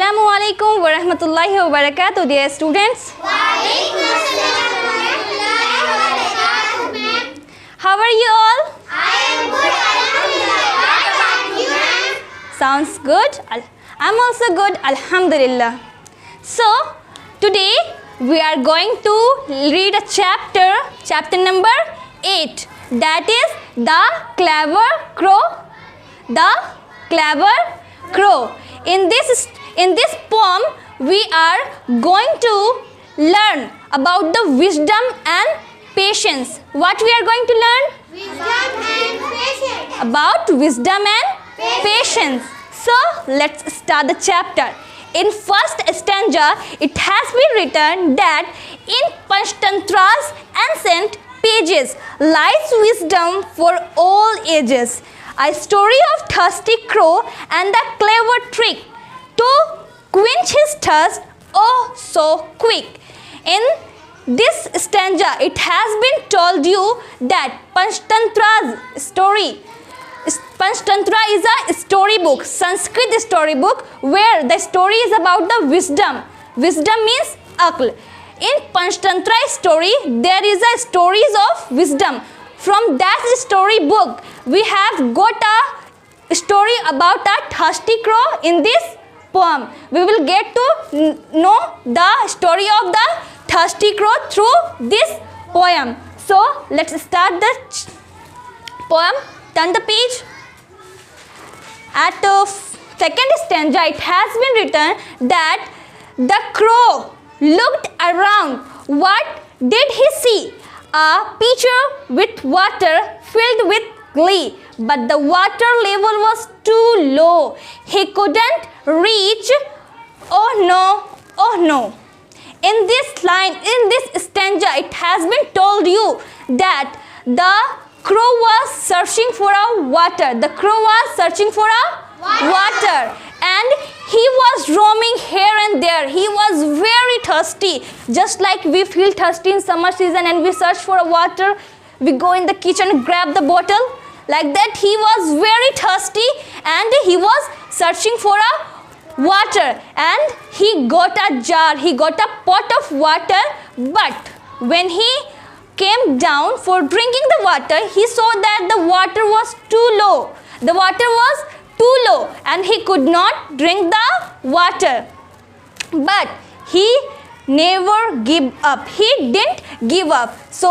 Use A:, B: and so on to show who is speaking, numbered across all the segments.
A: Assalamu alaikum wa rahmatullahi wa barakatuh, dear students. How are you all?
B: I am good, alhamdulillah. What about you, ma'am?
A: Sounds good. I'm also good, alhamdulillah. So, today we are going to read a chapter number 8. That is The Clever Crow. The Clever Crow. In this poem, we are going to learn about the wisdom and patience. What we are going to learn?
B: Wisdom and patience.
A: About wisdom and patience. So, let's start the chapter. In first stanza, it has been written that in Panchtantra's ancient pages lies wisdom for all ages. A story of thirsty crow and a clever trick to quench his thirst, oh so quick. In this stanza, it has been told you that Panchtantra's story. Panchtantra is a storybook, Sanskrit storybook, where the story is about the wisdom. Wisdom means akal. In Panchtantra story, there is a stories of wisdom. From that storybook, we have got a story about a thirsty crow in this poem. We will get to know the story of the thirsty crow through this poem. So, let's start the poem. Turn the page. At the second stanza, it has been written that the crow looked around. What did he see? A pitcher with water filled with glee, but the water level was too low. He couldn't reach. Oh no. In this line, in this stanza, it has been told you that the crow was searching for a water. The crow was searching for a water. And he was roaming here and there. He was very thirsty. Just like we feel thirsty in summer season and we search for a water. We go in the kitchen and grab the bottle. Like that, he was very thirsty and he was searching for a water. And he got a jar. He got a pot of water. But when he came down for drinking the water, he saw that the water was too low. The water was too low and he could not drink the water. But he never gave up. He didn't give up. So,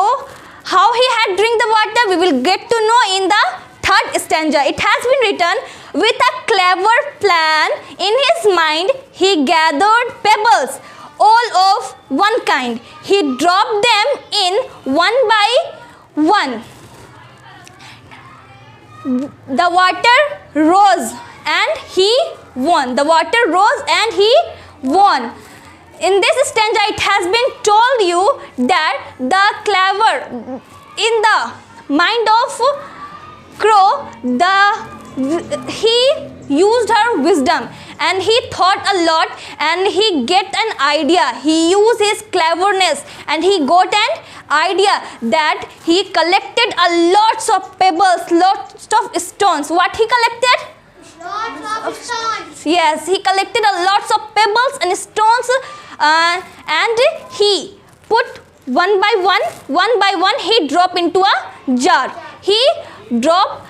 A: how he had drink the water, we will get to know in the third stanza. It has been written, with a clever plan in his mind, he gathered pebbles, all of one kind. He dropped them in one by one. The water rose and he won. The water rose and he won. In this stanza, it has been told you that the clever, in the mind of crow, he used her wisdom and he thought a lot and he get an idea. He used his cleverness and he got an idea that he collected a lots of pebbles, lots of stones. What he collected?
B: Lots of stones.
A: Yes, he collected a lots of pebbles and stones and he put one by one he dropped into a jar. He dropped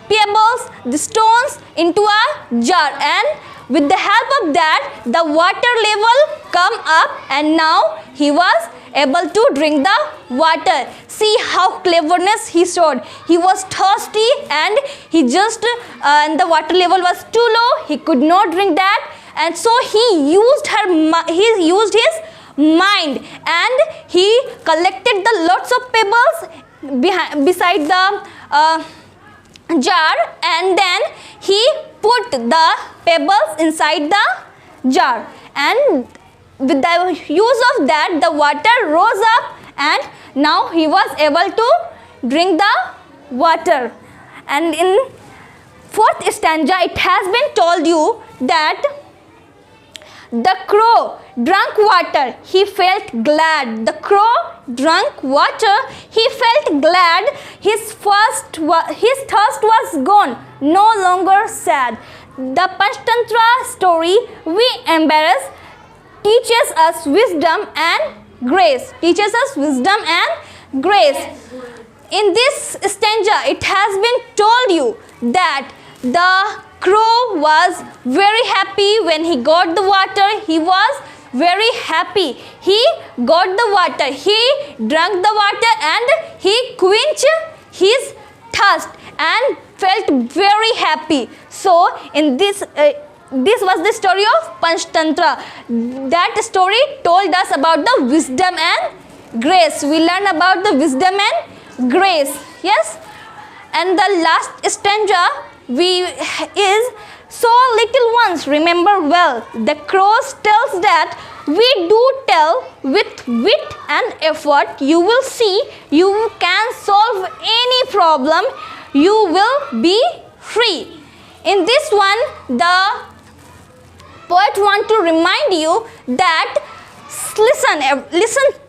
A: pebbles, the stones into a jar, and with the help of that, the water level come up and now he was able to drink the water. See how cleverness he showed. He was thirsty and he just, and the water level was too low. He could not drink that. And so he used his mind and he collected the lots of pebbles beside the jar, and then he put the pebbles inside the jar, and with the use of that, the water rose up and now he was able to drink the water. And in fourth stanza, it has been told you that the crow drank water, he felt glad. The crow drank water, he felt glad. His thirst was gone, no longer sad. The Panchtantra story we embrace teaches us wisdom and grace. Teaches us wisdom and grace. In this stanza, it has been told you that the crow was very happy when he got the water. He was very happy. He got the water. He drank the water and he quenched his thirst and felt very happy. So in this was the story of Panchtantra. That story told us about the wisdom and grace. We learned about the wisdom and grace. Yes. And the last stanza is, so little ones remember well. The crow tells that we do tell with wit and effort. You will see you can solve any problem. You will be free. In this one, the poet want to remind you that listen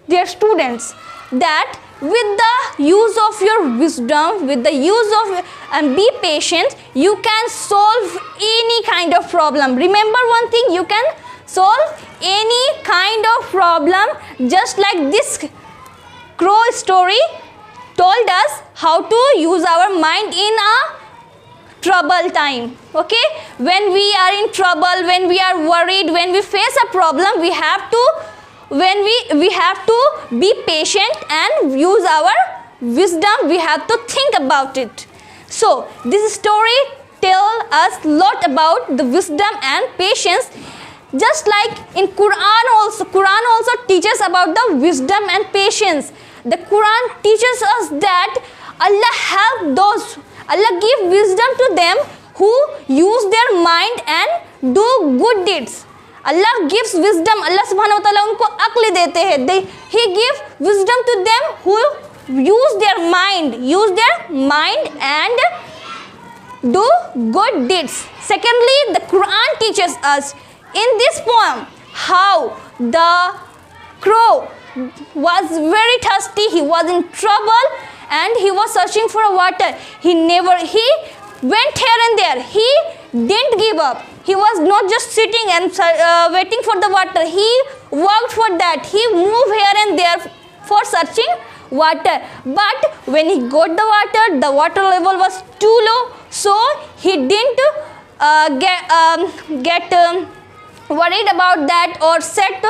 A: dear students, that with the use of your wisdom, with the use of and be patient, you can solve any kind of problem. Remember one thing, you can solve any kind of problem, just like this crow story told us how to use our mind in a trouble time. Okay, when we are in trouble, when we are worried, when we face a problem, we have to be patient and use our wisdom. We have to think about it. So this story tells us lot about the wisdom and patience. Just like in Quran also teaches about the wisdom and patience. The Quran teaches us that Allah give wisdom to them who use their mind and do good deeds. Allah gives wisdom. Allah subhanahu wa ta'ala उनको अक्ल देते हैं. He gives wisdom to them who use their mind and do good deeds. Secondly, the Quran teaches us in this poem how the crow was very thirsty. He was in trouble and he was searching for water. He went here and there. He didn't give up. He was not just sitting and waiting for the water. He worked for that. He moved here and there for searching water. But when he got the water level was too low. So he didn't get worried about that or said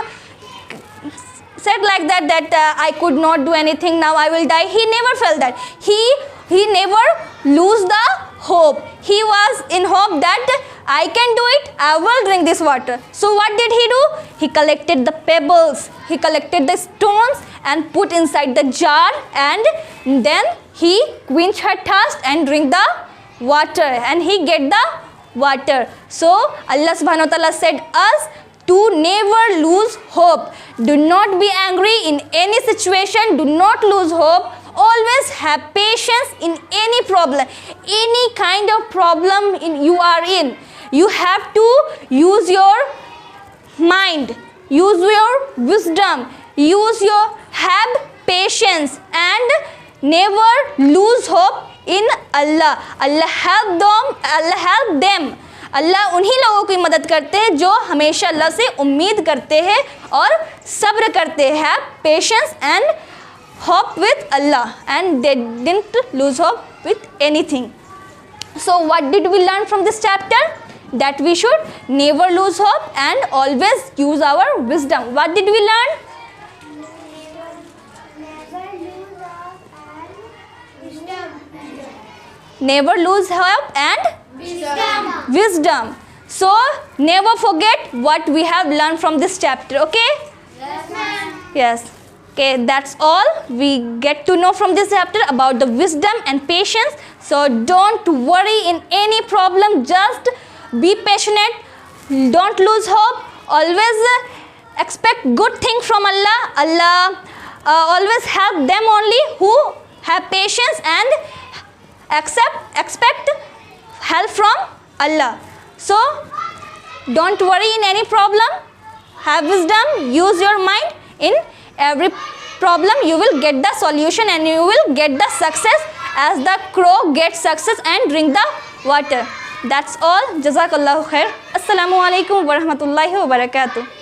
A: like that I could not do anything, now I will die. He never felt that. He never lose the hope. He was in hope that I can do it, I will drink this water. So what did he do? He collected the pebbles, he collected the stones and put inside the jar, and then he quenched her thirst and drink the water, and he get the water. So Allah subhanahu wa ta'ala said us to never lose hope. Do not be angry in any situation. Do not lose hope. Always have patience in any problem, any kind of problem you are in. You have to use your mind, use your wisdom, have patience and never lose hope in Allah. Allah help them. अल्लाह उन्हीं लोगों की मदद करते हैं जो हमेशा अल्लाह से उम्मीद करते हैं और सब्र करते हैं. Patience and hope with Allah, and they didn't lose hope with anything. So what did we learn from this chapter? That we should never lose hope and always use our wisdom. What did we learn? Never lose hope and wisdom. So never forget what we have learned from this chapter. Okay?
B: Yes, ma'am.
A: Yes. Okay, that's all we get to know from this chapter about the wisdom and patience. So don't worry in any problem. Just be patient. Don't lose hope. Always expect good thing from Allah. Allah always help them only who have patience and expect help from Allah. So don't worry in any problem. Have wisdom. Use your mind. In every problem you will get the solution and you will get the success as the crow gets success and drink the water. That's all. Jazakallahu khair. Assalamu alaikum wa rahmatullahi wa barakatuh.